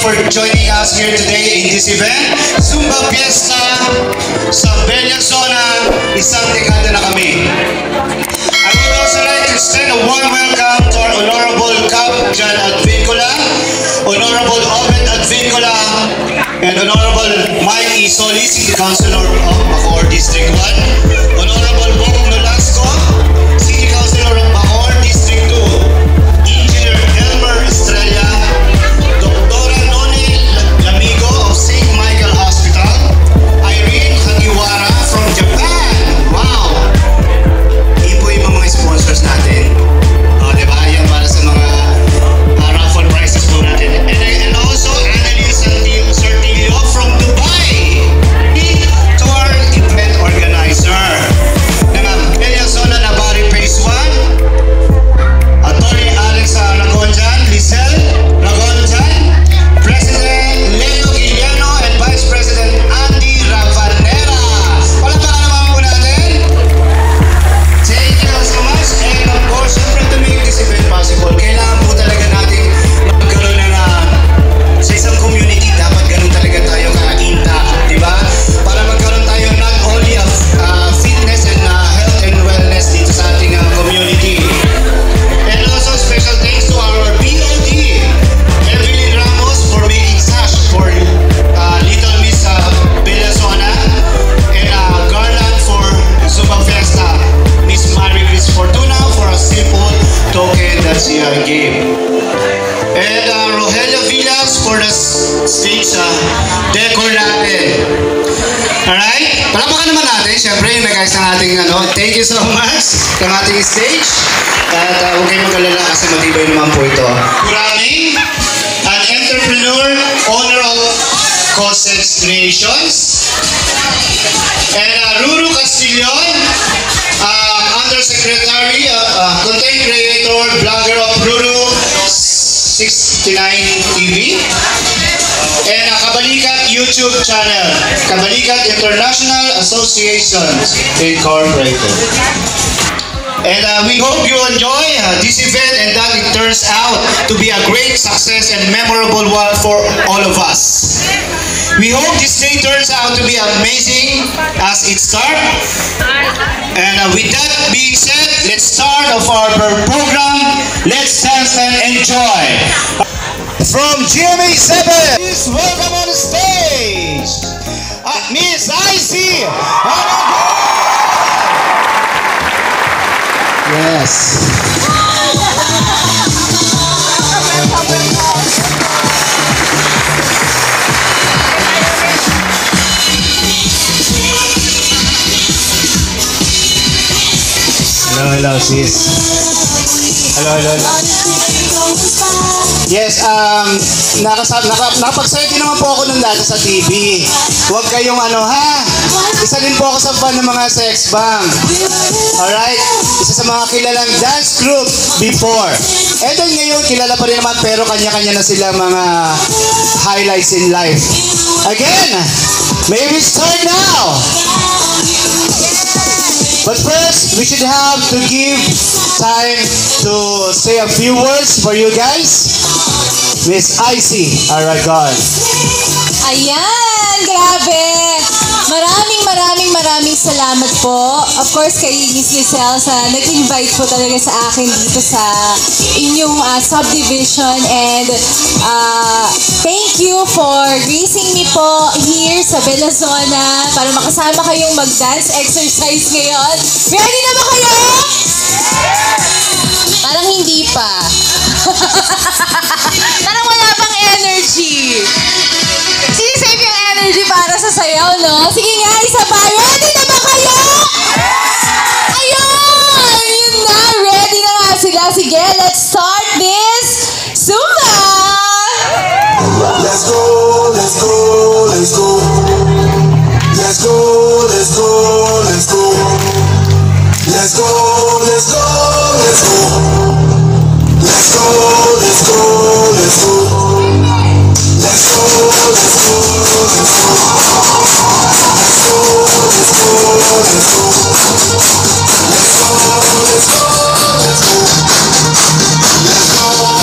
for joining us here today in this event. Zumba Fiesta sa Bella Zona, isang dekada na kami. I would also like to extend a warm welcome to our Honorable Cap Jan Advincula, Honorable Obed Advincula, and Honorable Mike Isoli, City Councilor of Bacoor District 1, Honorable Bong Nolasco, City Councilor of Bacoor District 2, Engineer Elmer Estrella, Dr. Noni Lamigo of St. Michael Hospital, Irene Hagiwara from Japan. Wow! Ipo yung mga sponsors natin. Diba? Yan para sa mga raffle prizes po natin. And also, Annalyn Sartilio from Dubai. To our event organizer. Bella Zona Navarre Phase 1. Attorney Alex Ragonjan, Lizelle Ragonjan, President Leo Guiliano, and Vice President Andy Ravanera. Palakpakan naman po natin. Thank you so much. And of course, syempre to make this event possible, kailangan po talaga natin magkaroon na sa isang community, dapat ganun talaga tayo ka-inta, di ba? Para magkaroon tayo not only of fitness and health and wellness dito sa ating community. And also special thanks to our BOD, Evelyn Ramos, for making sash for Little Miss Bella Zona, and Garland for Zumba Fiesta, Miss Marie Chris Fortuna for a simple token that she gave. And Rogelio Villas for the stage decor natin. Alright? Palakpakan naman natin, syempre, yung nag-ayos ng ating thank you so much ng ating stage. At huwag kayong mag-alala kasi matibay naman po ito. Kuraming, an entrepreneur, owner of Cossets Creations. And Ruru Castillon, Undersecretary, content creator, blogger of Ruru 69 TV. And Kabalikat YouTube channel, Kabalikat International Association Incorporated. And we hope you enjoy this event and that it turns out to be a great success and memorable one for all of us. We hope this day turns out to be amazing as it starts. And with that being said, let's start off our program. Let's dance and enjoy. From GMA7, please welcome on the stage, Miss Icy. Yes. Hello, sis. Hello. Yes, nakapag-site din naman po ako nung dati sa TV. Huwag kayong isa din po ako sa fan ng mga sex bomb. Alright? Isa sa mga kilalang dance group before. Eto ngayon, kilala pa rin naman pero kanya-kanya na sila mga highlights in life. Again, may we start now? But first, we should have to give time to say a few words for you guys. Miss Icy Aragon. Ayan, grabe. Maraming salamat po. Of course, kay Miss Lizelle sa nag-invite po talaga sa akin dito sa inyong subdivision. And thank you for gracing me po here sa Bella Zona para makasama kayong mag-dance exercise ngayon. Ready na ba kayo? Parang hindi pa. Parang wala pang energy. Sinisave yung energy para sa sayaw, no? Sige nga, isa pa. Ready na ba kayo? Ayun! Yun na. Ready na nga sila. Sige, let's start this Zumba! Let's go, let's go, let's go. Let's go, let's go, let's go. Let's go, let's go, let's go. Let's go, let's go, let's go. Let's go, let's go, let's go. Let's go, let's go, let's go. Let's go, let's go, let's go. Let's go.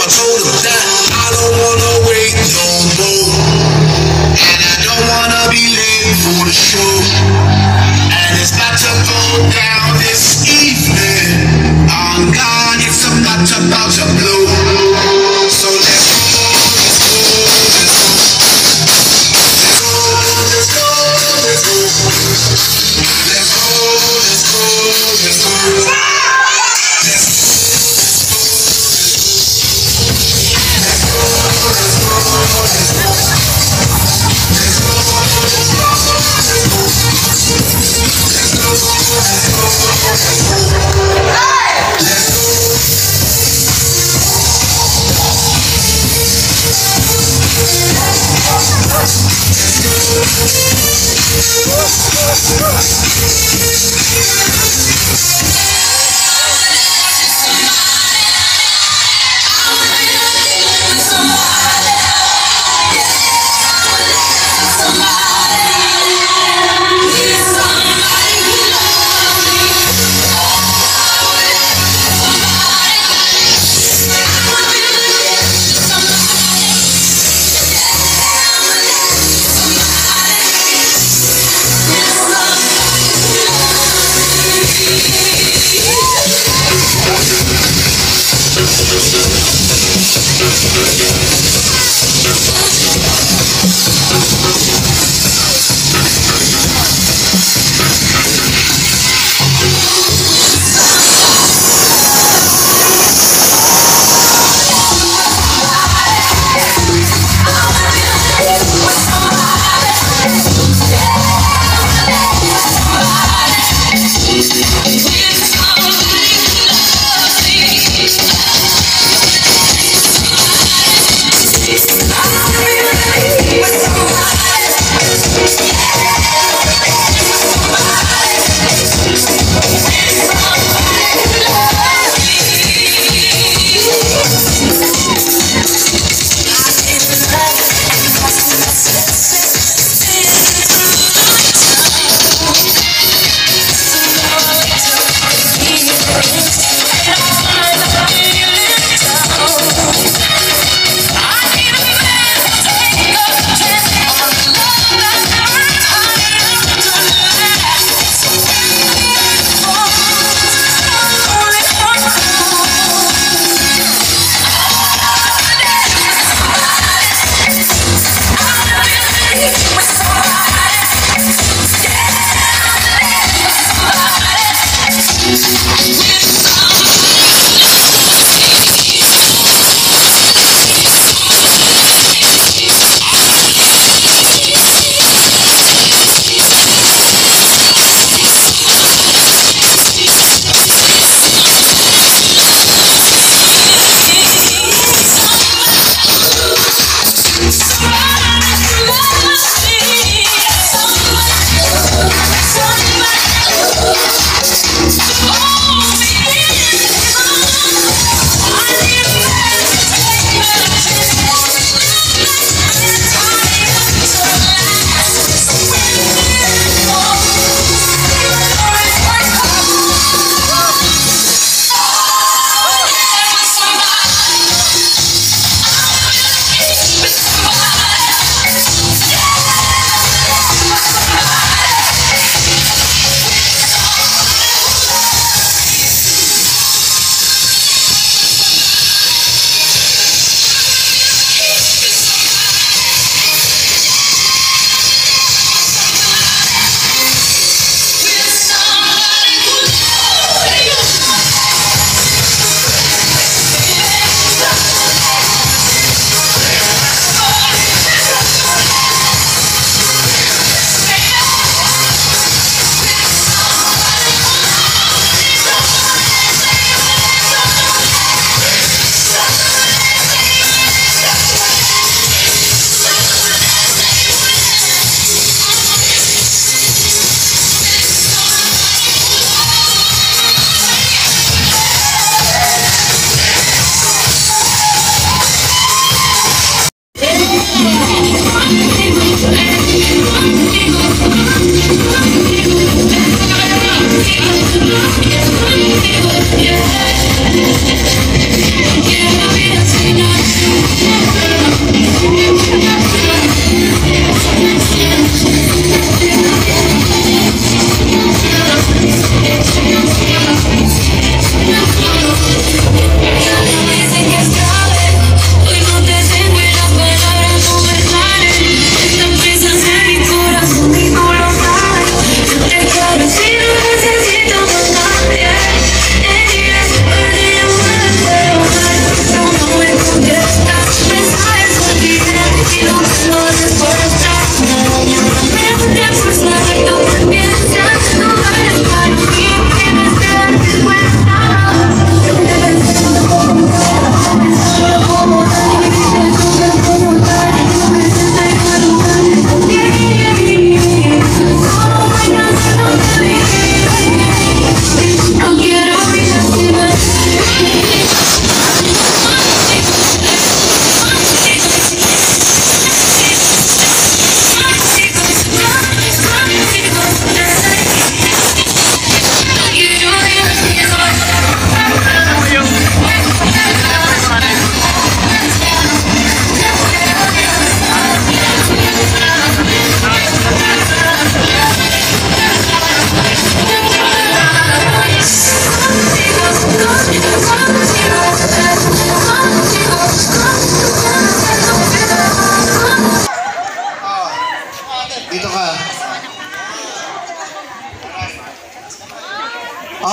I told him that I don't wanna wait no more, and I don't wanna be late for the show, and it's about to go down this evening. On God, it's about to blow. So let's go, let's go, let's go, let's go, let's go, let's go, let's go, let's go, let's go.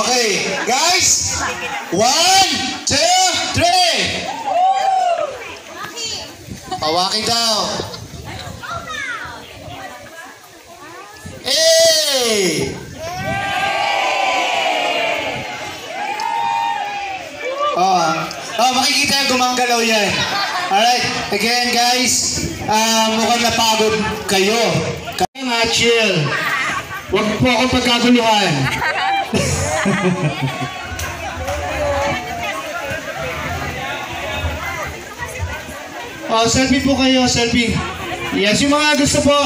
Okay, guys. 1, 2, 3. Pawaking daw. Hey! Makikita yung gumanggalaw yan. Alright, again guys, mukhang napagod kayo. Kaya nga, chill. Huwag po akong pagkaguluhan. Selfie po kayo, selfie. Yes, yung mga gusto po.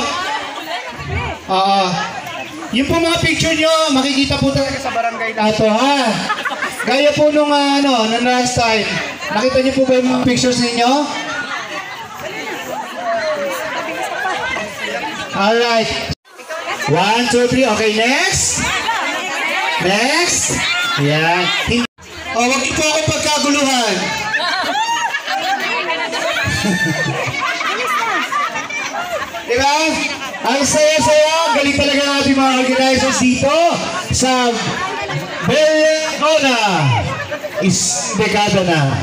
Yung po mga picture nyo, makikita po talaga sa barangay na ito, ha? Gaya po nung nung last time. Nakita niyo po ba yung mga pictures ninyo? Alright. 1, 2, 3. Okay, next. Next. Yan. Huwag niyo po ako pagkaguluhan. Diba? Ang saya-saya. Galing talaga natin mga organizers dito sa Bellona is dekada na.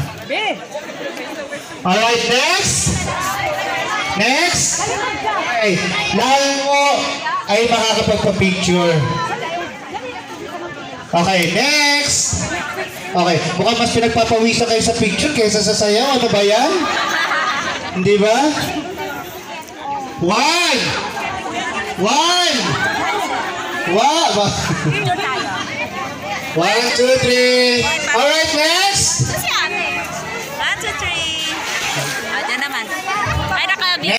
Alright, next. Next. Okay, lahat mo ay makakapagpa-picture. Okay, next. Okay, mukhang mas pinagpapawisan kayo sa picture kaysa sa sayaw. Ano ba yan? Hindi ba? 1, 1. Wow. 1, 2, 3. Alright, next. 1, 2, 3. Diyan naman. Ay, nakabi.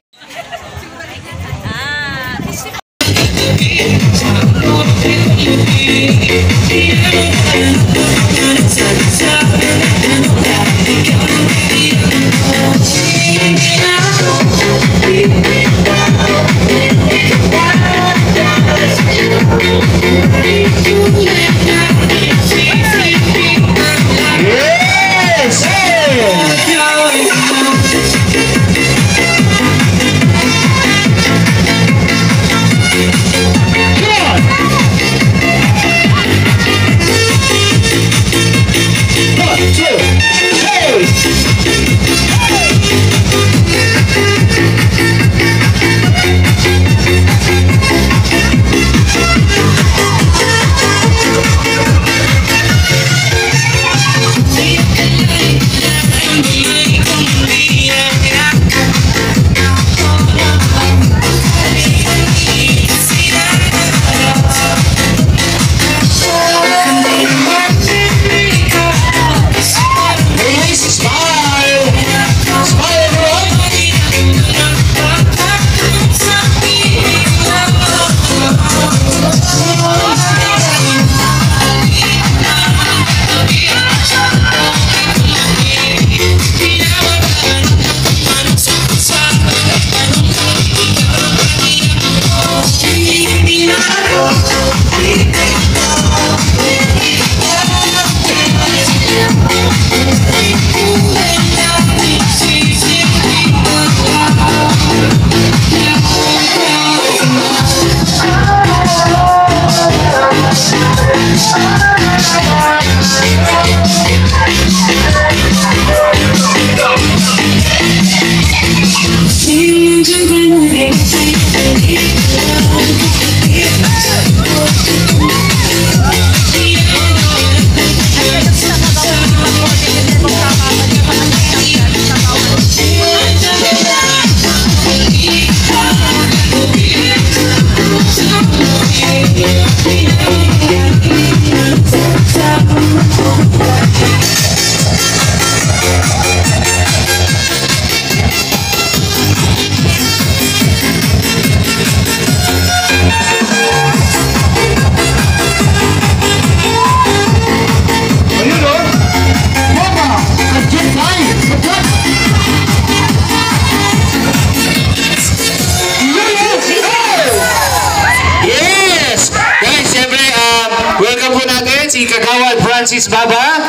si Kagawad Francis Baba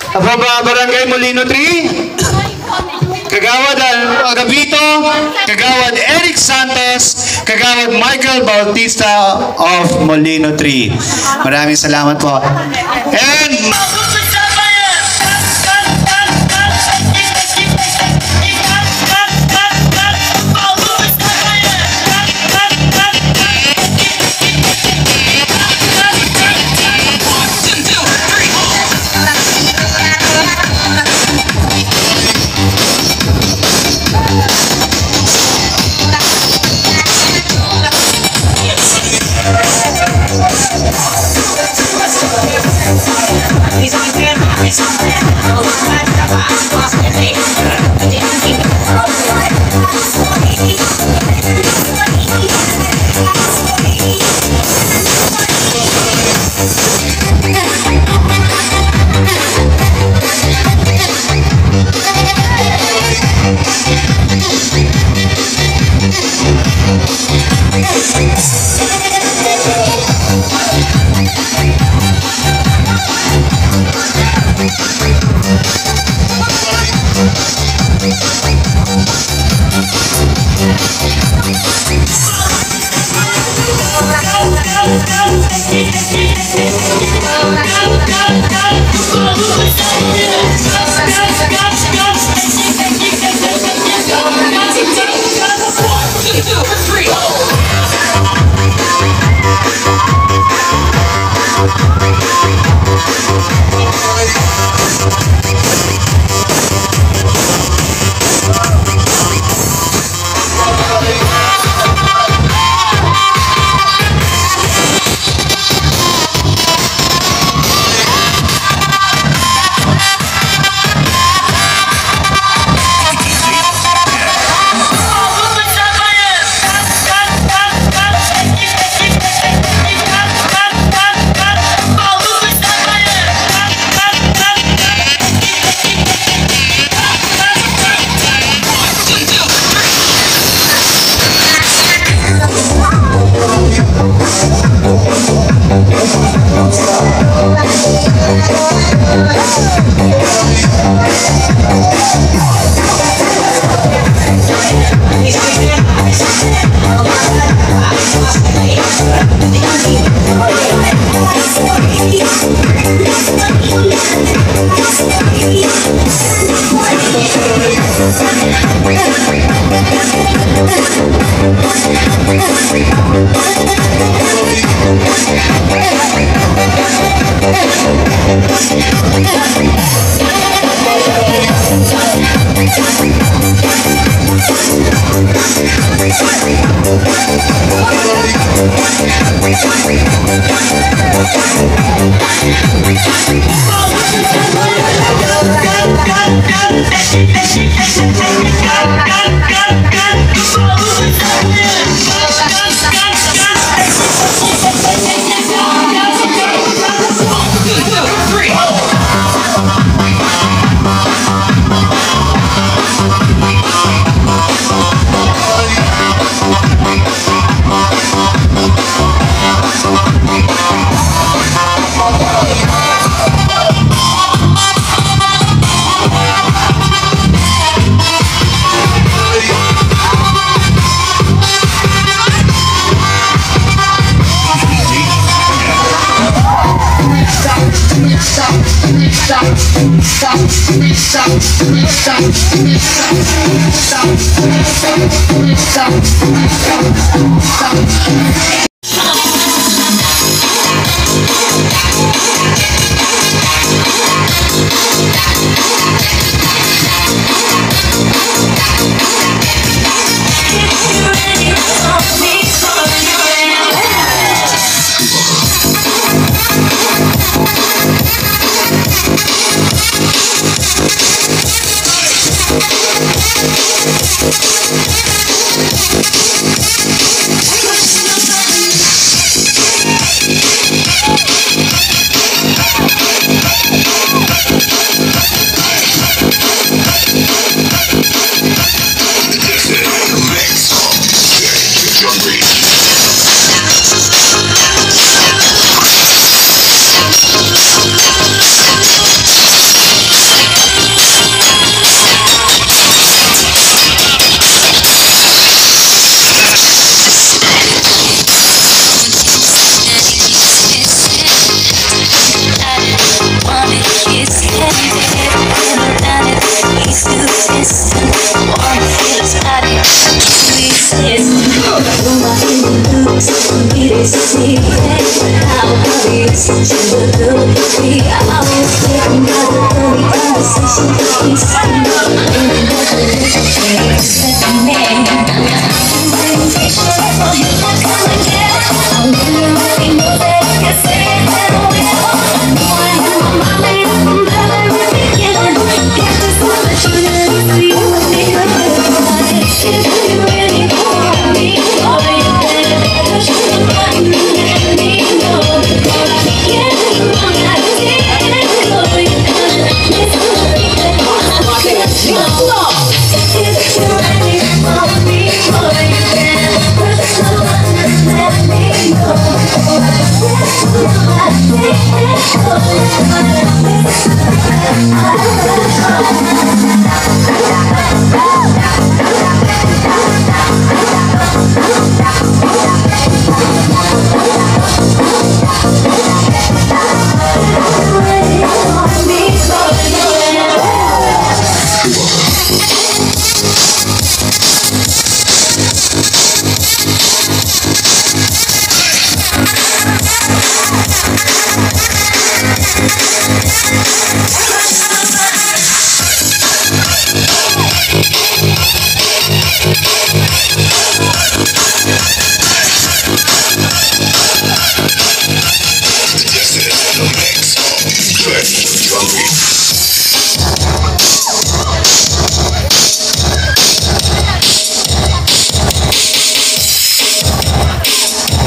from Barangay Molino 3. Kagawad Agabito, Kagawad Eric Santos, Kagawad Michael Bautista of Molino 3. Maraming salamat po. And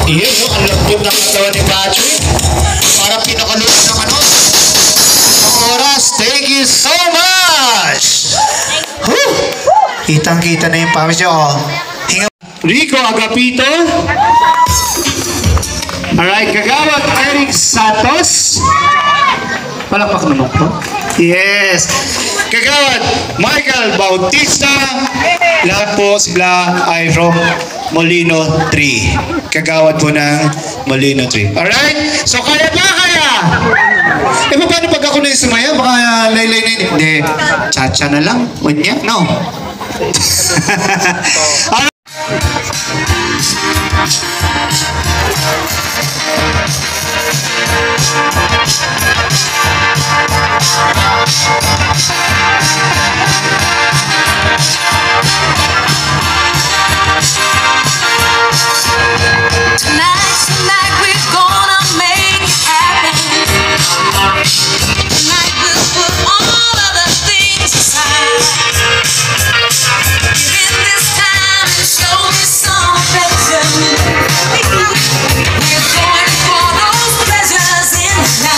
Iyon, no? Ang lambot ng katawan ni Patrick. Para pinakalunod ng ano. Ang oras. Thank you so much! Whew! Kitang-kita na yung pawis niya. Oh. Hinga. Rico Agapito. Alright, Kagawad Eric Santos. Palakpak naman po. Yes. Kagawad Michael Bautista. Lahat po sila ay from Molino 3. Kagawad po ng Molino 3. Alright? So kaya ba kaya? Eh paano pag ako na yung sumaya? Baka laylay na yun. Hindi. Cha-cha na lang. Unya? No. Alright. Tonight we're gonna make it happen. Tonight we'll put all of the things aside. Give in this time and show me some affection. We're going for those pleasures in the night.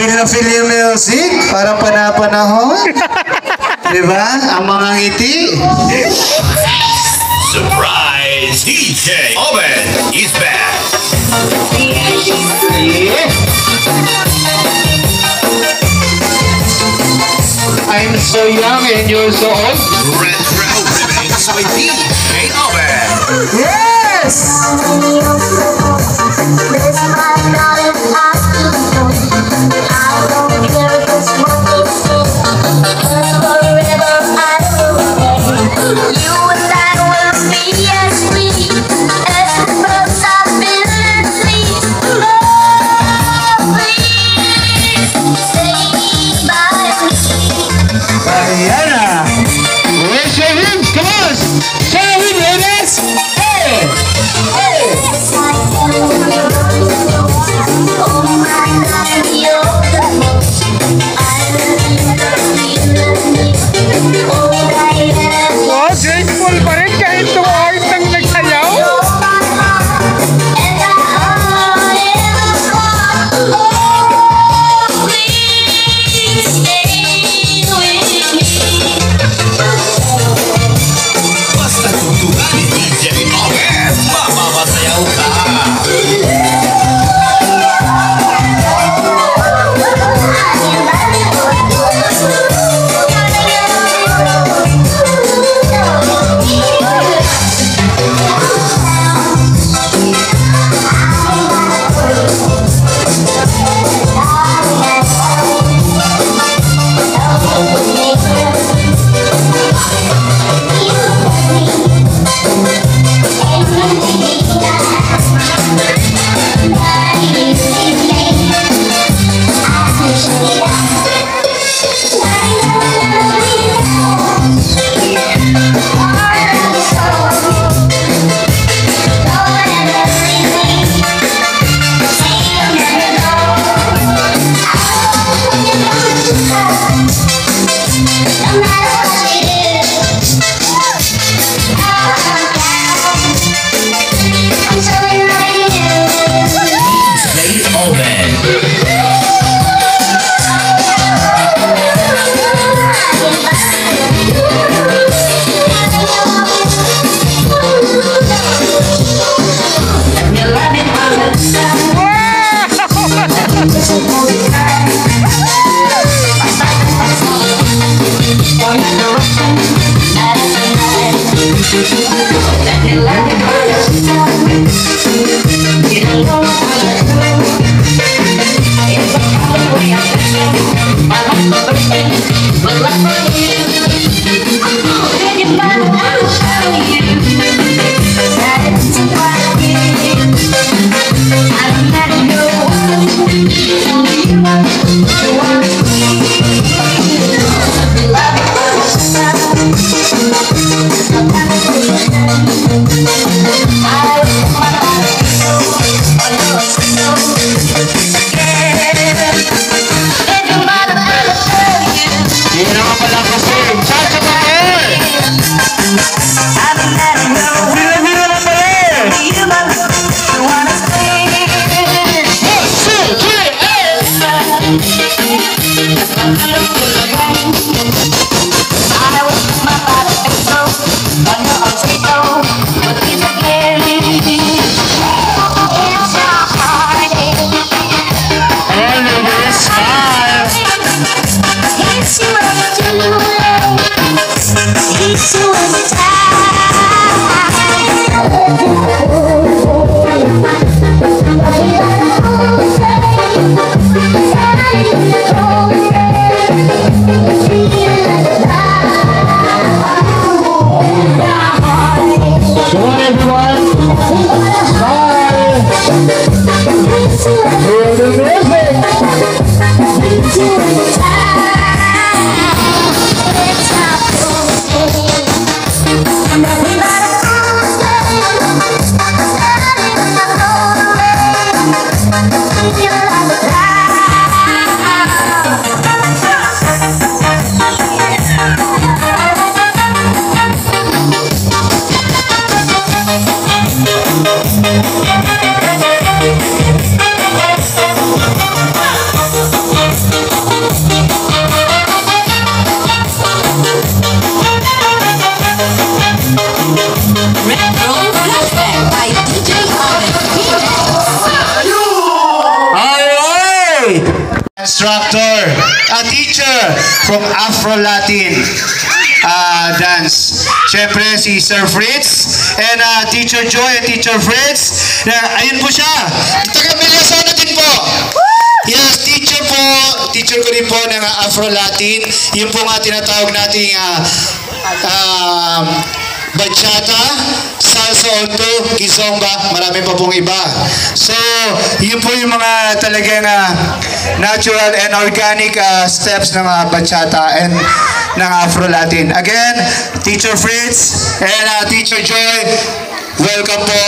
Feel na feel yung music. Parang panapanahon. Diba? Ang mga ngiti. Surprise! DJ Owen is back. I'm so young and you're so old. Retro Remix with DJ Owen. Yes! Diana, raise your hands, come on! Shall we, ladies? Hey! Hey! Oh, grateful pa rin kahit 2 hours nang nagsayaw. Basta tutugan ni DJ Owen, mamasayaw ka. instructor, a teacher from Afro-Latin dance. Siyempre, si Sir Fritz and Teacher Joy and Teacher Fritz. Ayun po siya. Taga-Milasona din po. Yes, teacher po. Teacher ko rin po ng Afro-Latin. Yung po nga tinatawag nating bachata, salsa alto, kizomba, marami pa pong iba. So, yun po yung mga talagang natural and organic steps ng bachata and ng Afro-Latin. Again, Teacher Fritz and Teacher Joy, welcome po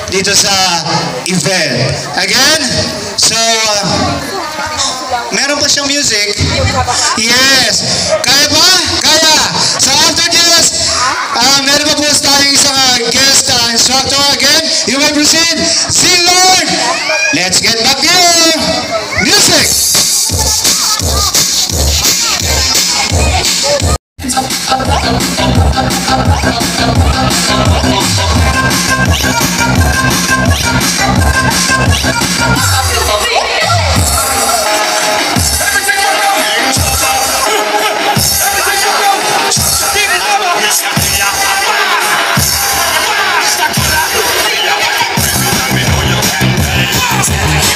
dito sa event. Again, so, meron pa siyang music? Yes! Kaya ba? Kaya! So after this, meron pa po tayong isang guest instructor again. You may proceed. Sing Lord! Let's get back here! Music!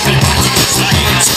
Everybody just like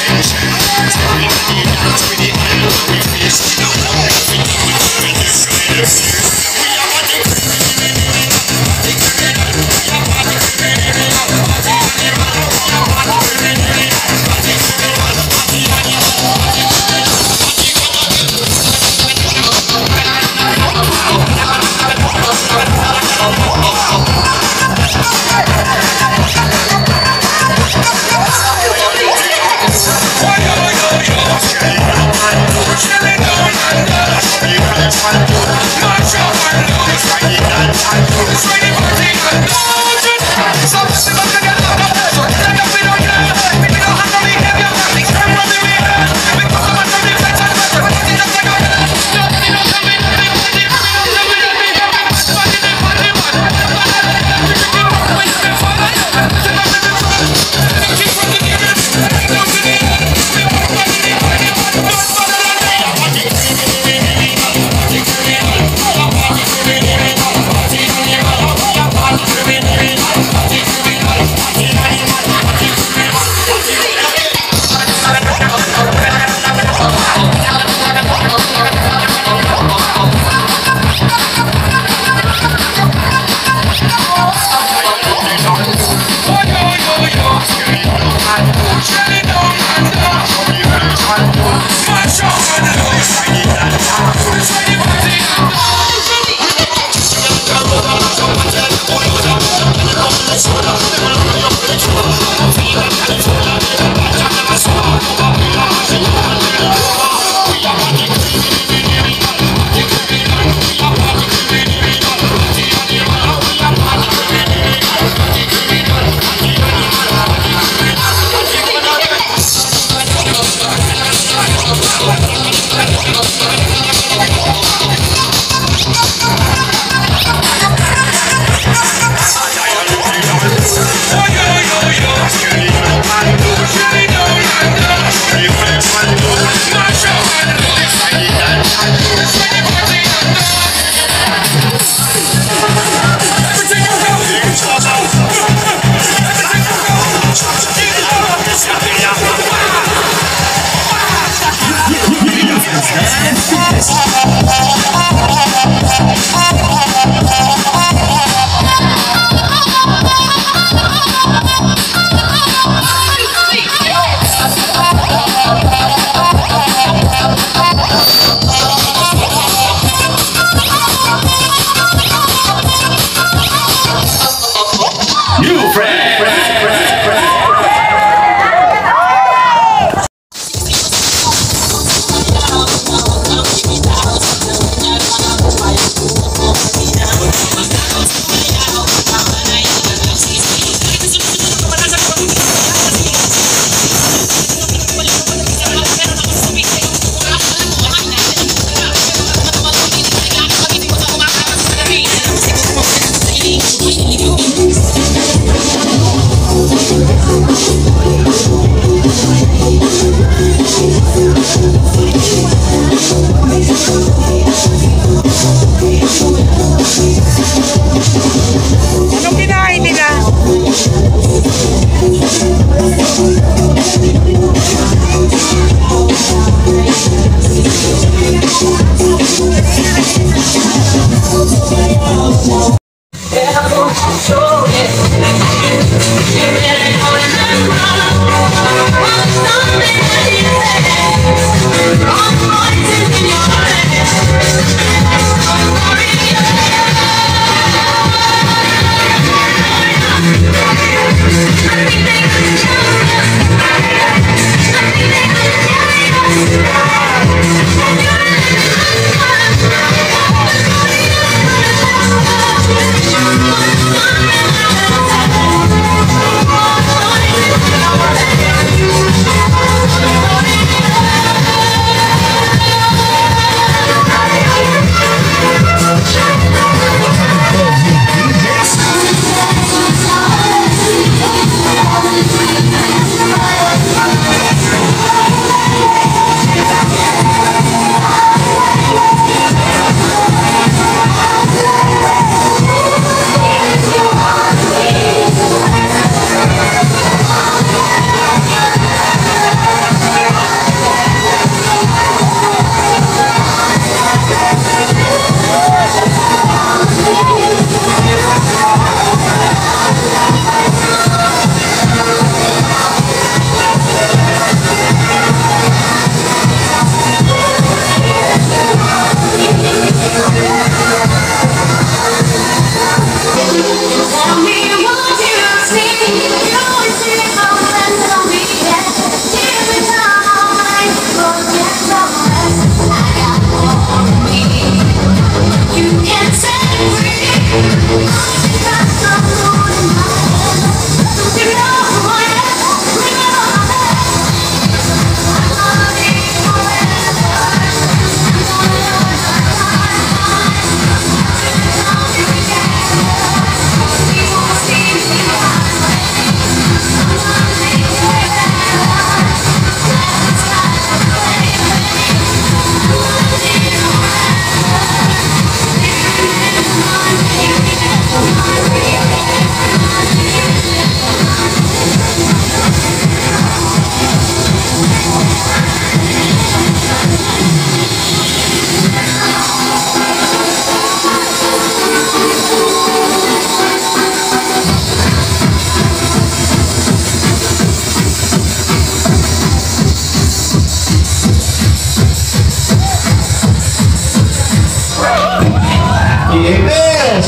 Yes!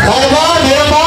Kaya ba? Meron ba?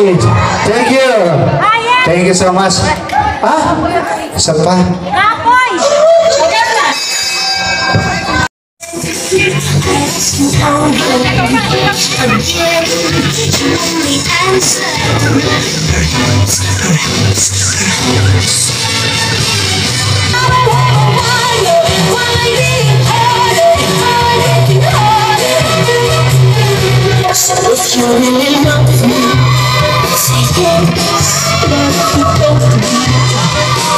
stage. Thank you. Thank you so much. Ah, isa pa. If you really love me, say yes, but if you don't,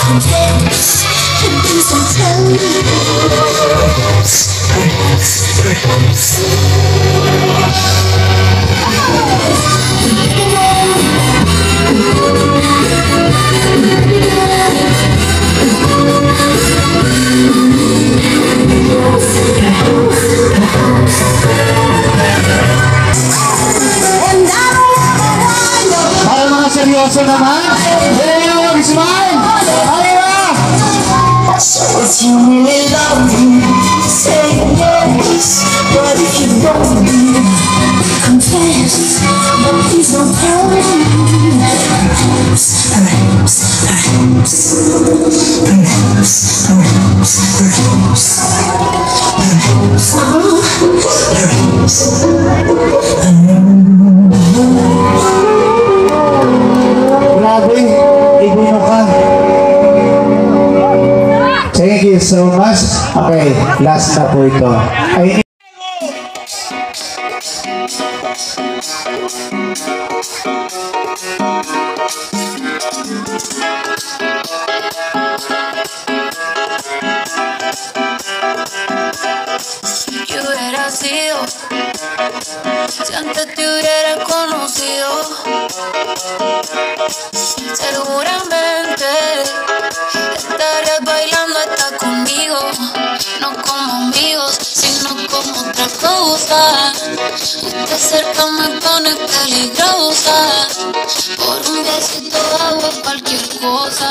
confess, and please don't tell me. Para mga seryoso naman. Hey, smile! Halika! If you really love me, say yes, but if you don't, confess, but please don't tell me. Grabe, igino ka. Thank you so much. Okay, last na po ito. Ay, Yo hubiera sido, si antes te hubiera conocido, seguramente estarías bailando hasta conmigo, no como amigos, sino como otra cosa. Estar cerca me pone peligrosa, por un besito hago cualquier cosa.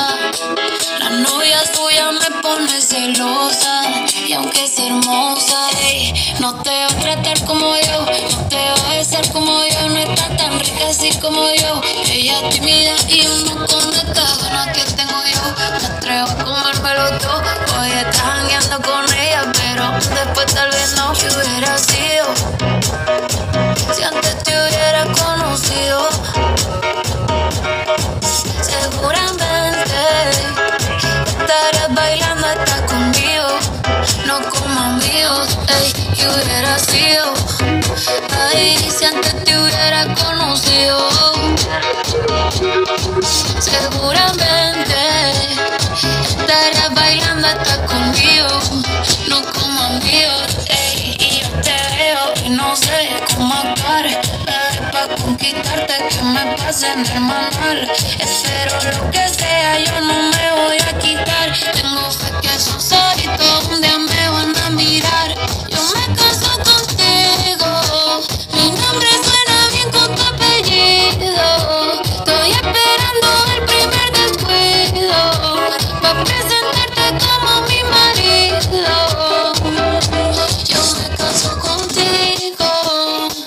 La novia tuya me pone celosa, y aunque es hermosa, no te va a tratar como yo, no te va a besar como yo, no está tan rica así como yo. Ella es tímida y yo no con esta gana que tengo yo. Me atrevo a comérmelo todo, hoy estás jangueando con ella, pero después tal vez no. Si hubiera sido, si antes te hubiera conocido, seguramente estarías bailando hasta conmigo, no como amigos. Ey, y hubiera sido, ay, si antes te hubiera conocido, seguramente estarías bailando hasta conmigo, no como amigos. Ey, y yo te veo y no sé cómo actuar, para conquistarte que me pasen el manual. Espero lo que sea, yo no me voy a quitar. Tengo fe que esos ojitos un día me van a mirar. Yo me caso contigo, mi nombre suena bien con tu apellido. Estoy esperando el primer descuido, pa' presentarte como mi marido. Yo me caso contigo,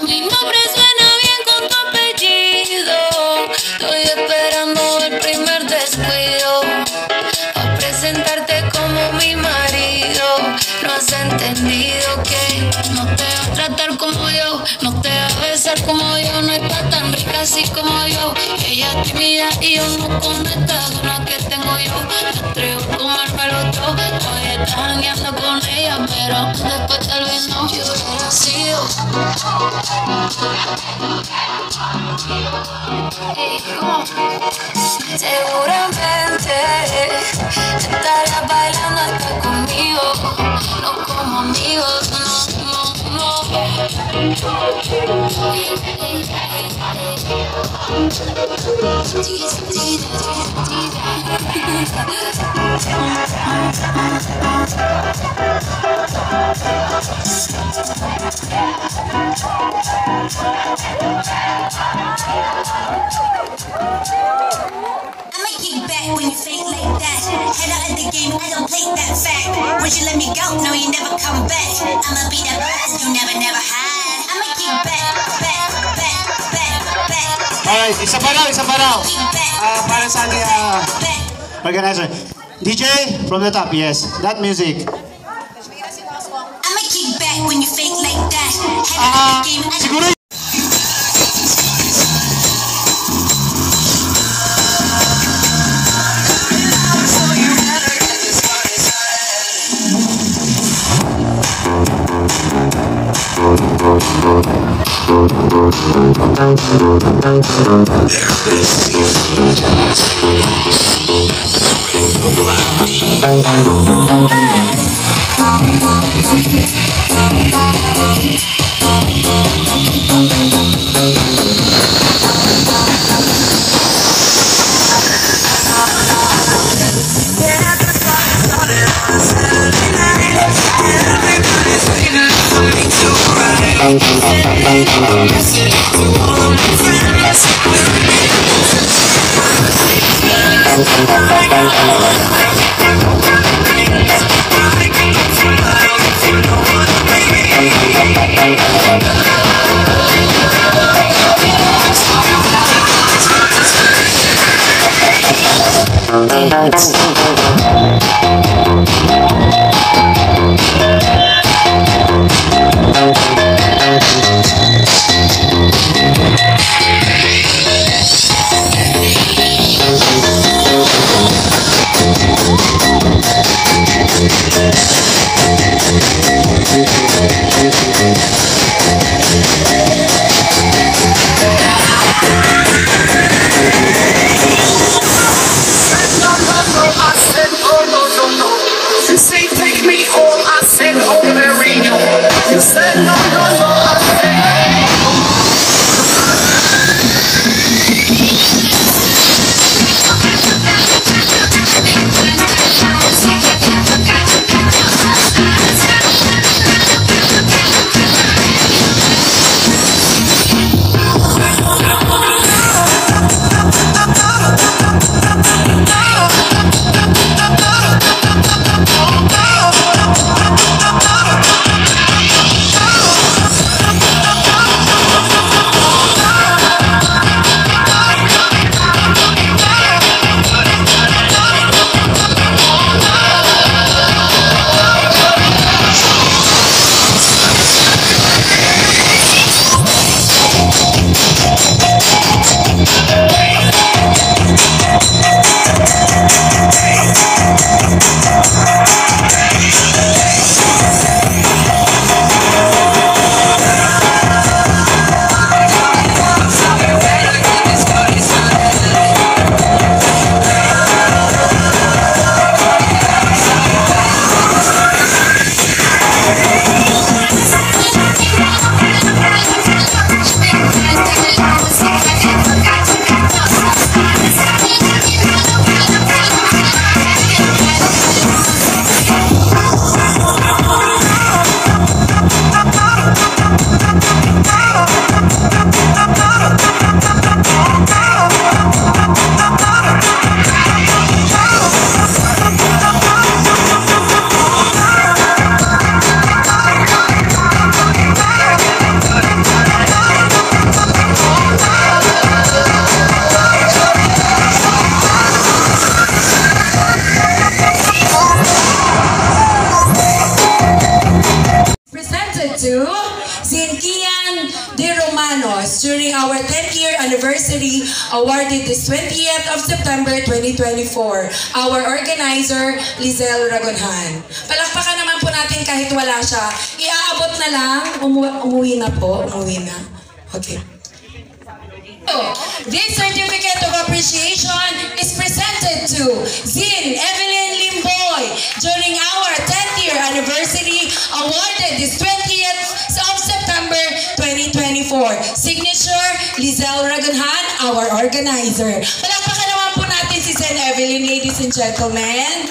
mi nombre suena bien con tu apellido. Estoy esperando el primer descuido, pa' presentarte como mi marido. No has entendido que no te va a tratar como yo, no te va a besar como yo, no está tan rica así como yo. Ella es tímida y yo no con esta gana que tengo yo. Me atrevo a comérmelo todo, hoy estás jangueando con ella, pero después tal vez no. Yo hubiera sido, seguramente estarías bailando hasta conmigo, no como amigos, no. I'ma kick back when you fake like that. Head out of the game, I don't play that fact. Once you let me go, no, you never come back. I'ma be that person you never had. I'ma kick back. Alright, Alright, isa pa raw. Para sa ating organizer. DJ, from the top, yes. That music. I'ma kick back when you fake like that. Head out the game, I Siguro to Zinkian De Romanos during our 10th year anniversary, awarded this 20th of September 2024. Our organizer, Lizelle Ragonhan. Palakpakan naman po natin kahit wala siya. Iaabot na lang. Umuwi na po. Umuwi na. Okay. This certificate of appreciation is presented to Zin Evelyn Limboy during our 10th year anniversary, awarded this 20th of September 2024. Signature, Lizelle Ragonhan, our organizer. Palakpakan naman po natin si Zin Evelyn, ladies and gentlemen.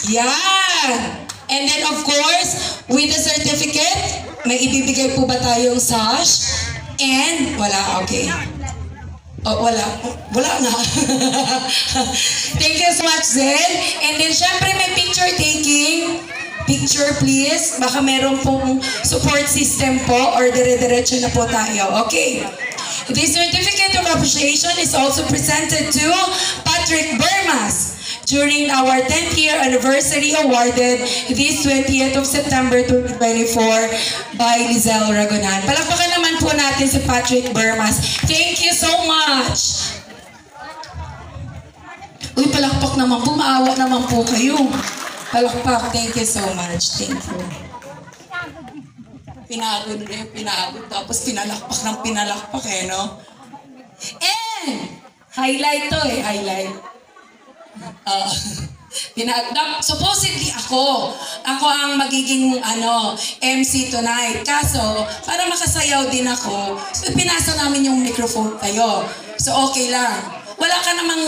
Yeah. And then of course, with the certificate, may ibibigay po ba tayong sash? And, wala, okay. Oh, wala na. Thank you so much, Zen. And then, syempre, may picture taking. Picture, please. Baka meron pong support system po or dire-diretso na po tayo. Okay. This certificate of appreciation is also presented to Patrick Bermas during our 10th year anniversary awarded this 20th of September 2024 by Lizelle Ragonan. Palakpakan naman po natin si Patrick Bermas. Thank you so much! Uy, palakpak naman po. Maawa naman po kayo. Palakpak. Thank you so much. Thank you. Pinagod na yung pinagod. Tapos pinalakpak ng pinalakpak eh, no? And, highlight to eh. Highlight. Supposedly ako ang magiging MC tonight. Kaso, para makasayaw din ako, so pinasa namin yung microphone kayo. So okay lang. Wala ka namang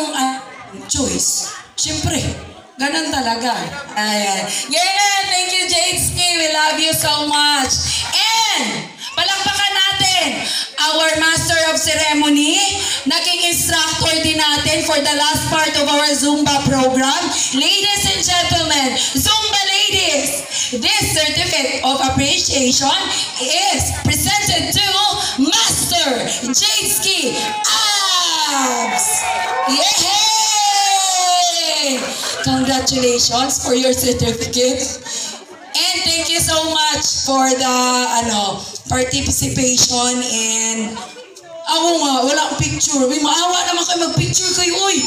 choice. Siyempre, ganun talaga. Ayan. Yeah, thank you, Jadesky. We love you so much. And, palakpakan natin our Master of Ceremony, naging instructor din natin for the last part of our Zumba program. Ladies and gentlemen, Zumba ladies, this certificate of appreciation is presented to Master Jadesky Abs. Yay! Congratulations for your certificate. And thank you so much for the participation and ako nga, wala akong picture. Uy, maawa naman kayo, mag-picture kayo, uy.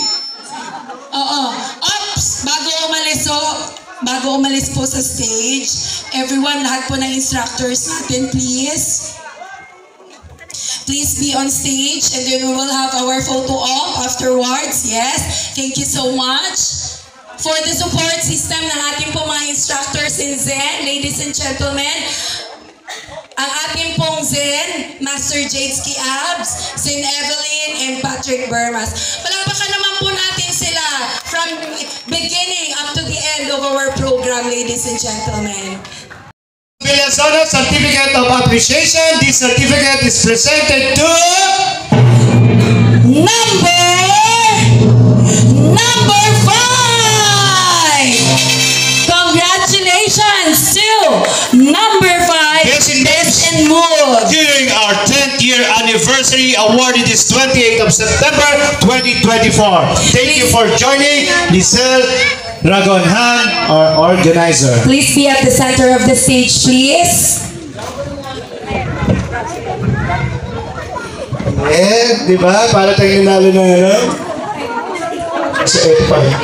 Ups! Bago umalis po sa stage, everyone, lahat po ng instructors natin, please. Please be on stage and then we will have our photo op afterwards. Yes, thank you so much for the support system ng ating po mga instructors in Zen. Ladies and gentlemen, ang ating pong Zen, Master Jadesky Abs, St. Evelyn, and Patrick Bermas. Palakpakan naman po natin sila from beginning up to the end of our program, ladies and gentlemen. Villasono Certificate of Appreciation. This certificate is presented to Number 5. Congratulations to Number 5. Best in Mood. During our 10th year anniversary awarded this 28th of September 2024. Thank you for joining Lizelle Ragonan, our organizer. Please be at the center of the stage, please. Di ba? Para tayong nanalo na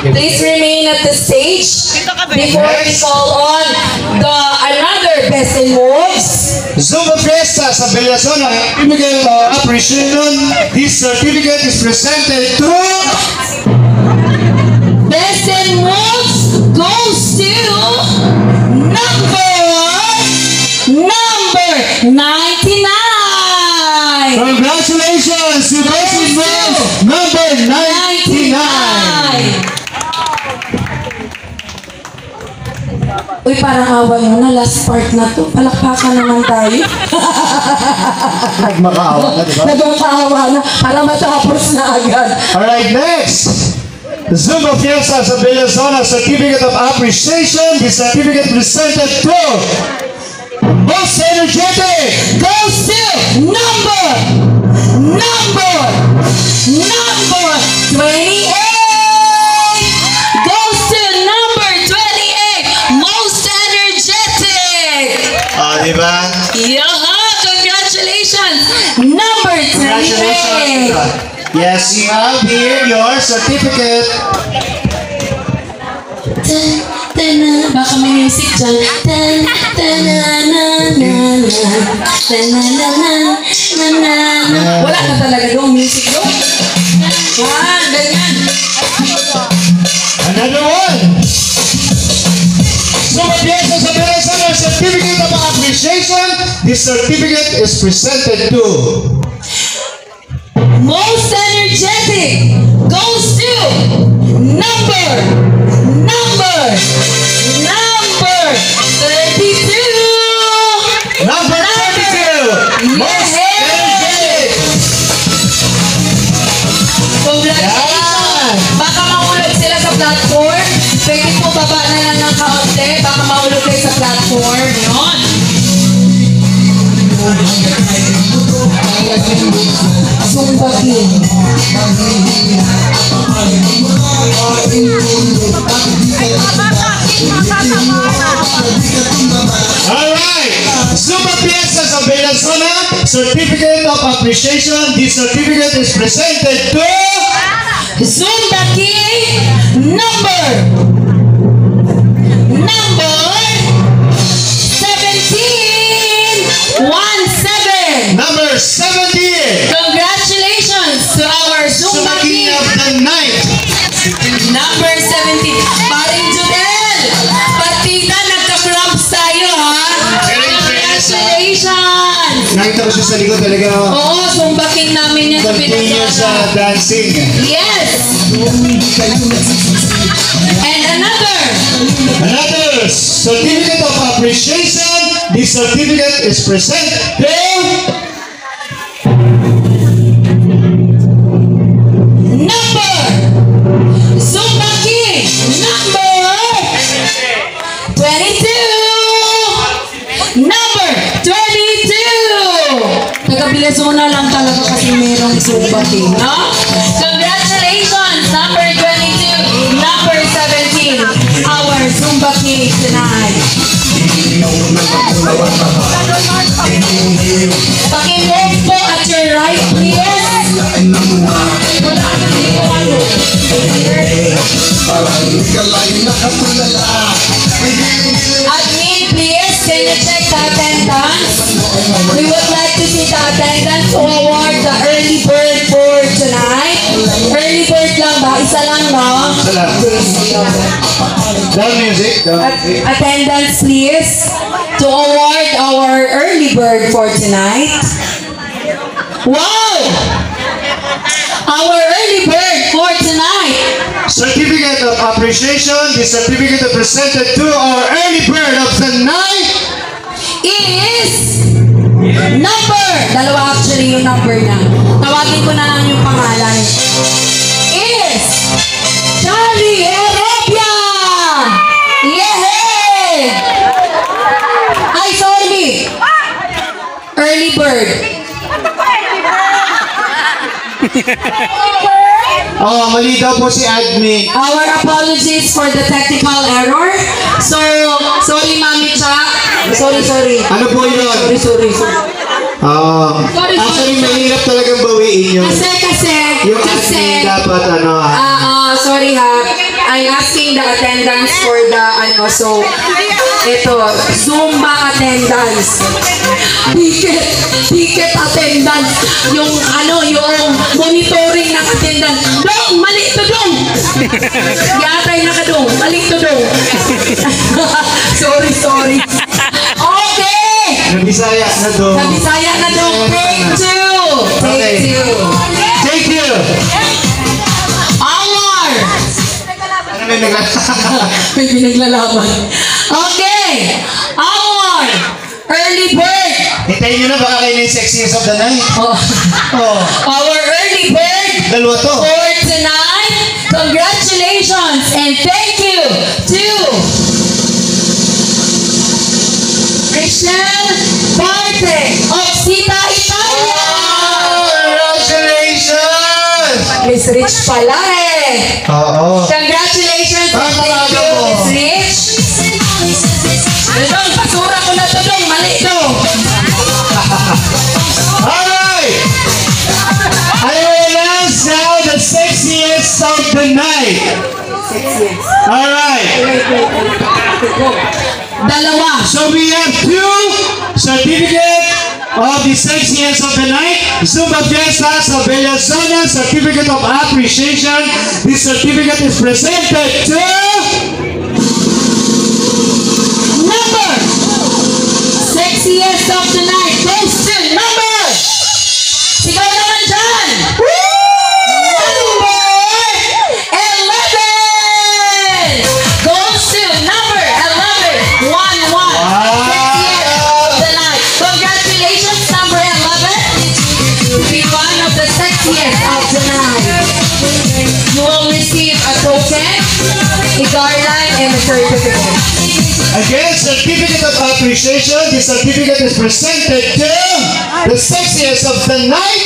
Please remain at the stage before we call on the another Best in Moves. Zumba Fiesta sa Villasono Certificate of Appreciation. This certificate is presented to Best in Moves goes to number 99. Congratulations to Best in Moves number 99. Uy, parang awa nyo na, last part na to. Palakpakan naman tayo. Nagmakaawa na, di ba? Nagmakaawa na, para matapos na agad. Alright, next! Zumba Fiesta sa Villasono Certificate of Appreciation. This certificate presented to Most Energetic goes to number 28. Goes to number 28. Most Energetic. Di ba? Yaha! Congratulations! Number 28. Yes, you have here your certificate. Baka may music dyan. Wala na talaga yung music doon. Ganyan. Another one. Zumba Fiesta sa Villasono Certificate of Appreciation. This certificate is presented to Most Energetic goes to number 32. Number 32. Most Energetic. Congratulations. Baka mahulog sila sa platform. Pwede po baba na lang ng kaunti. Baka mahulog kayo sa platform. Yun. Zumba King. Alright! Zumba Fiesta sa Belasona, Certificate of Appreciation. This certificate is presented to Zumba King number 17. number 17. Congratulations to our Zumba Zumba King King of the night. number 17. Paring Judel, partida nagka-cramps tayo ha. Congratulations! Nakita ko siya sa likod talaga. Oo, Zumba King namin yan. Continue sa dancing. Yes! And another certificate of appreciation. This certificate is presented to number Zumba King number 22. Number 22. Taga-Bilazona lang talaga kasi merong Zumba King, no? Congratulations, number 22, number 17, our Zumba King tonight. Pakimove po at your right, please. Admin, please, can you check the attendance? We would like to see the attendance to award the early bird for tonight. Early bird lang ba? Isa lang, no? down music. Attendance, please, to award our early bird for tonight. Wow! Our early bird for tonight Certificate of appreciation. This certificate is presented to our early bird of the night. is number. Dalawa actually yung number na. Tawagin ko na lang yung pangalan. Is Charlie Herobia! Yehey! Ay, sorry. Early bird. Oh, mali daw po si admin. Our apologies for the technical error. So, sorry Mami Cha. Sorry. Ano po yun? Sorry. Actually, mahirap talagang bawiin yun. Kasi, Yung admin dapat sorry ha. I'm asking the attendance for the, so, ito, Zumba attendance. Ticket attendance. Yung monitoring ng attendance. Dong, mali ito dong. Yatay na ka dong. Mali ito dong. Sorry. Okay. Nabisaya na doon. Nabisaya na dong. Take two. May pinaglalaban. Okay. Our early bird. Hintayin nyo na baka kayo yung sexiest of the night. Our early bird. Dalawa to. For tonight. Congratulations and thank you to Michelle Parte of Sita Italia. Congratulations! Miss Rich pala eh. Oo. Congratulations and thank you, Miss Rich. Dong, pasura ko na to dong. Mali dong. Alright! I will announce now the sexiest of the night. Alright. Dalawa. So we have two certificates of the sexiest of the night. Zumba Fiesta sa Belasona, Certificate of Appreciation. This certificate is presented to Number. Sexiest of the night. Goes to number. Sigaw naman dyan. Number 11. Goes to number 11. 1-1. Sexiest of the night. Congratulations, number 11. Be one of the sexiest of the night. You will receive a token, a garland, and a certificate. again, Certificate of Appreciation. This certificate is presented to the sexiest of the night.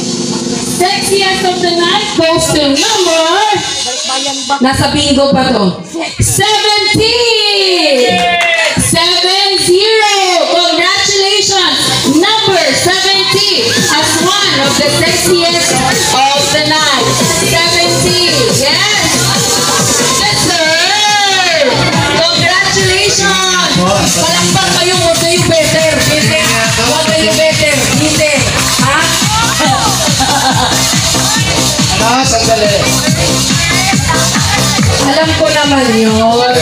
Sexiest of the night goes to number... Nasa bingo pa to. 70! 70! Congratulations! Number 70 as one of the sexiest of the night. 70! Yes! Yes, sir! Congratulations! Palakpak kayo, huwag kayo better. Huwag kayo better. Hindi. Ha? Sandali. Alam ko naman yun.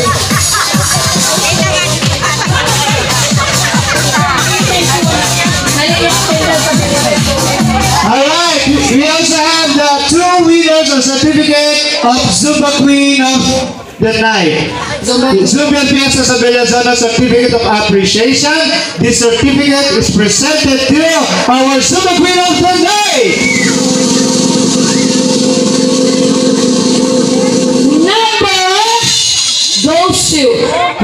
Alright, we also have the two winners of certificate of Zumba Queen of the Night. Zumba Fiesta sa Bellazona Certificate of Appreciation. This certificate is presented to our Zumba Queen of the Night. Goes to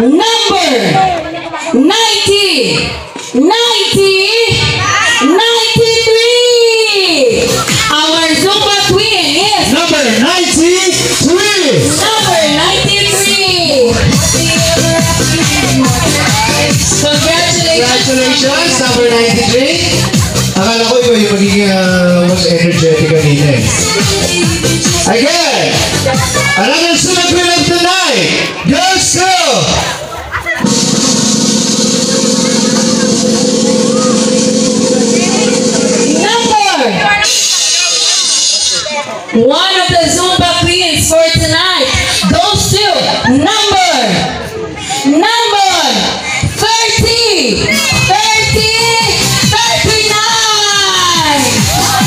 number 90, 93. Our Zumba Queen is number 93. Number 93. Congratulations, number 93. Akala ko ikaw yung magiging most energetic kanina eh. Again, another Zumba Queen of the Night goes to one of the Zumba Queens for tonight goes to number 30, 39.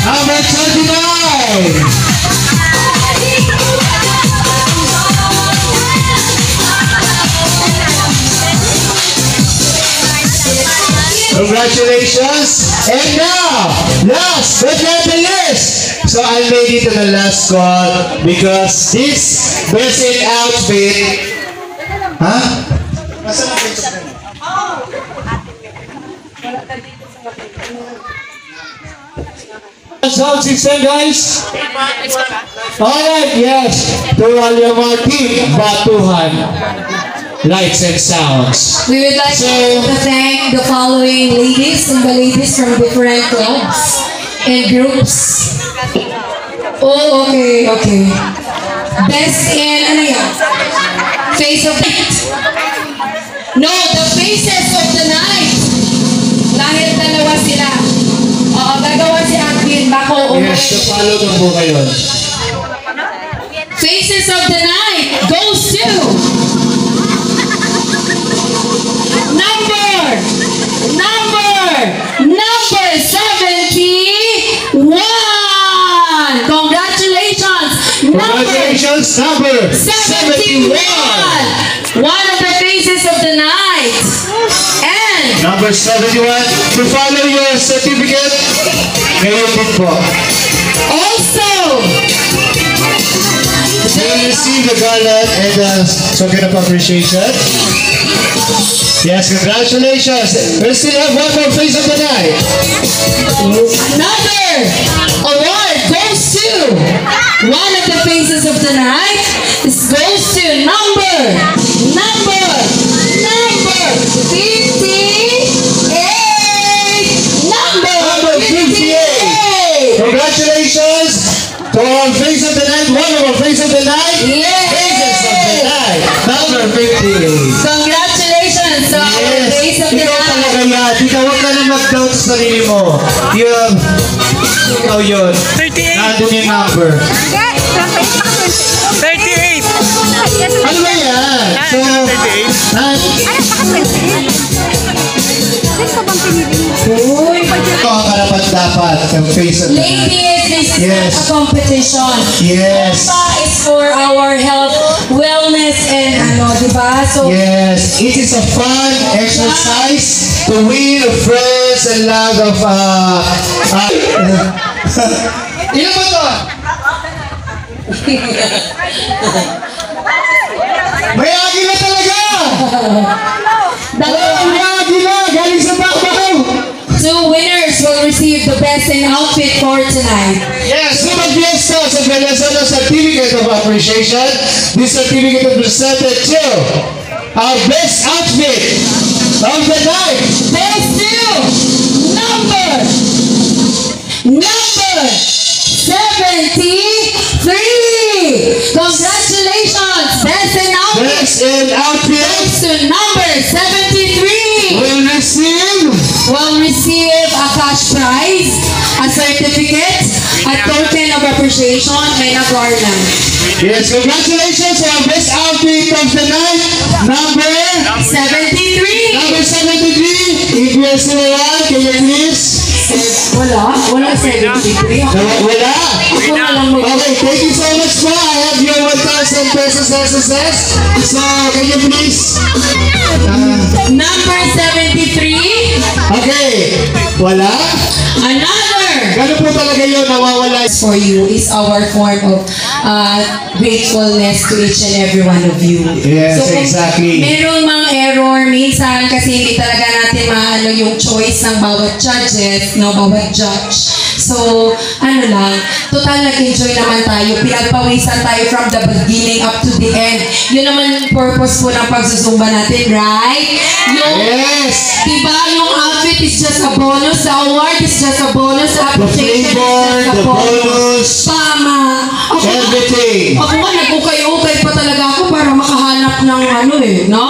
number 29. Congratulations! And now, last but not the least, so I made it to the last call because this best in outfit, sound system, guys. Alright, yes. To Alyamar team, Batuhan. Lights and sounds. We would like to thank the following ladies, Zumba ladies from different clubs and groups. Oh, okay. Best in, ano yan? Face of the night. No, the faces of the night. Dahil dalawa sila. Oo, gagawa si Admin. Bako, Yes, so follow na po kayo. Faces of the night goes to number 71. Congratulations, number 71. One of the faces of the night. And Number 71. To follow your certificate, ngayon din po. also You will receive the garland and the token of appreciation. Yes, congratulations. We still have one more face of the night. another award goes to one of the faces of the night. This goes to number 58. Number 58. Congratulations to our face of the night, one of our face of the night. Yes. Faces of the night, number 58. Congratulations to our face of the Ikaw night. talaga yan. Ikaw, huwag ka na mag-doubt sa sarili mo. Ikaw yun. 38. Nandun yung number. 38. Ano ba yan? So, 38. Uy. ito ang karapat-dapat ng face of the night. Ladies, this is Yes. not a competition. Yes. Zumba is for our health, wellness, and ano, diba? So, Yes, it is a fun exercise to win friends and love of ilan ba to? May agila talaga! Galing sa Bakbaw! 2 winners will receive the best in outfit for tonight. Yes, Sumba Fiesta sa Venezuela Certificate of Appreciation. This certificate is presented to our best outfit of the night. Best two, number 73. Congratulations, best in outfit. Best in outfit Best to number 73. will receive A cash prize, a certificate, a token of appreciation, may garland. yes, congratulations on our best outfit of the night. Number 73. Number 73. If you're still around, can you please? Wala 73. Wala. Ako na lang Okay, thank you so much po. I have your 1,000 pesos SSS. So, can you please? Number 73. Okay. Wala? Another. Gano'n po talaga yun, nawawala. For you is our form of gratefulness to each and every one of you. Yes, kung exactly. Merong mga error minsan kasi hindi talaga natin maano yung choice ng bawat judges, no, bawat judge. So, ano lang, total nag-enjoy naman tayo. Pinagpawisan tayo from the beginning up to the end. Yun naman yung purpose po ng pagsusumba natin, right? Yung, Yes! diba, yung outfit is just a bonus. The award is just a bonus. The The appreciation flavor, is just a the bonus, Tama. everything. Ako nga, nag-ukay-ukay pa talaga ako para makahanap ng ano no?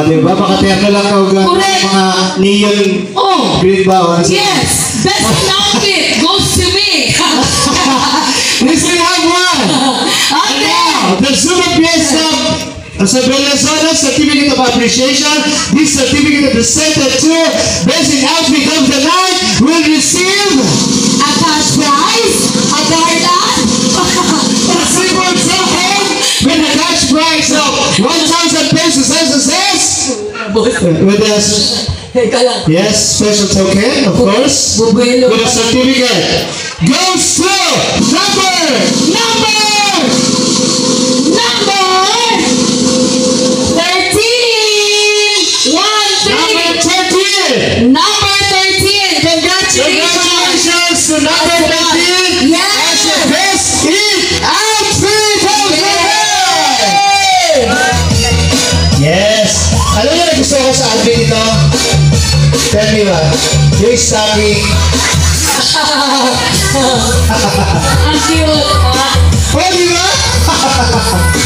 Di ba? Makaterno lang ako Correct. mga neon Oh, green ba? O, ano? yes. Best in outfit goes to me. We still have one! Okay. The Sumba Fiesta sa Venezuela Certificate of Appreciation. This certificate is presented to Best in Outfit of the Night will receive A cash prize, a garland, a silver token with a cash prize of 1,000 pesos SSS. With a Teka lang. yes, special token, of course. Bubuelo. With a certificate goes to number 13. number 13. Number 13. Congratulations. Congratulations to number 13 Yes. as the best in outfit of the night. Yes. Alam niyo na gusto ko sa outfit ito? Tell me ba? Yung stocking. Ang cute. Oh, di ba?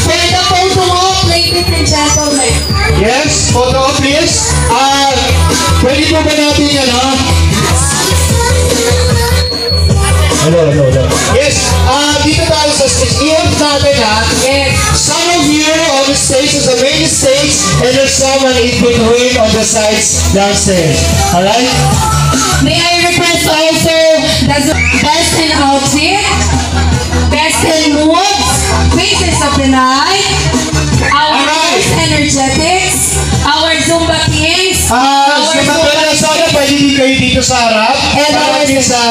For the photo op, ladies and gentlemen. Yes, photo please. Pwede po ba natin Hello. Yes, dito tayo sa stage. I-help natin Yes. Some of you on the stage is the main stage and there's someone in between on the sides downstairs. Alright? May I request also the best in outfit, best in moves, faces of the night, our Alright. most energetics, our Zumba Kings, Sa mga sana pwede din kayo dito sa harap. And Para our- din sa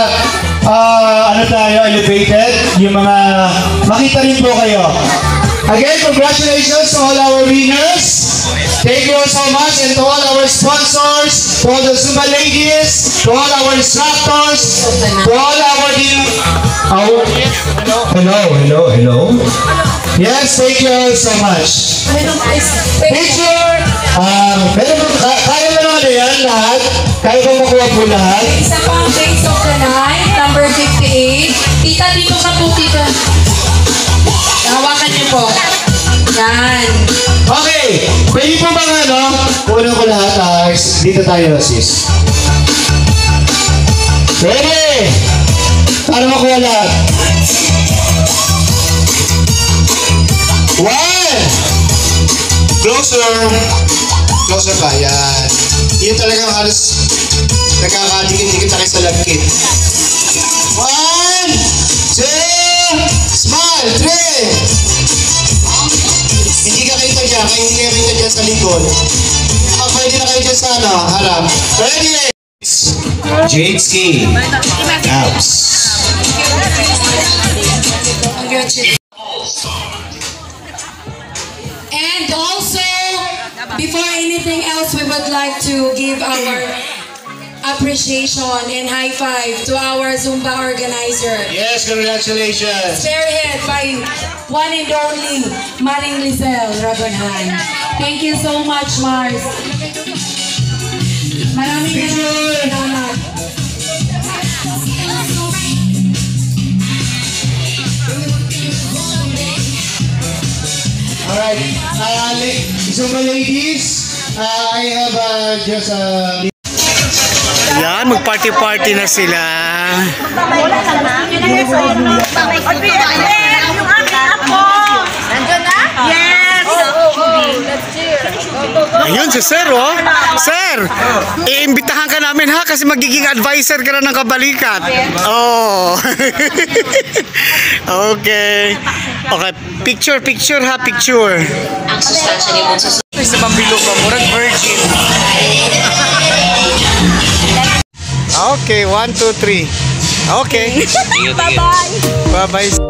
elevated. Yung mga makita rin po kayo. Again, congratulations to all our winners. Thank you all so much, and to all our sponsors, to all the Zumba ladies, to all our instructors, to all our Hello. Yes, thank you all so much. Picture! Kaya mo naman yan lahat? Kaya ba makuha po lahat? isa pang face of the night, number 58. Tita, dito ka po, tita. Hawakan niyo po. Yan. Okay, pwede po ba kunin ko lahat, dito tayo, sis. Ready? Para makuha lahat. 1. Closer pa, yan. Yun talagang halos nagkakadikit-dikit na kayo sa lagkit. 1, 2, smile, 3. Hindi ka kita dyan, kaya hindi ka kita dyan sa likod. Pwede na kayo dyan sa harap. Ready? Jade Ski. Abs. And also, before any anything else, we would like to give our appreciation and high five to our Zumba organizer. Yes, congratulations. Spearhead by one and only Maring Lizelle Ragonhan. Thank you so much, Mars. Maraming salamat. Alright, Zumba ladies, I have just Yan, mag-party-party na sila. Ayun si Sir, oh. Sir, iimbitahan ka namin ha kasi magiging advisor ka na ng Kabalikat. Oh. Okay. Okay, picture ha, picture. Ang sustansya ni Bunso. Sa pambilog pa, murag virgin. Okay, 1, 2, 3. Okay. Bye-bye. Bye-bye.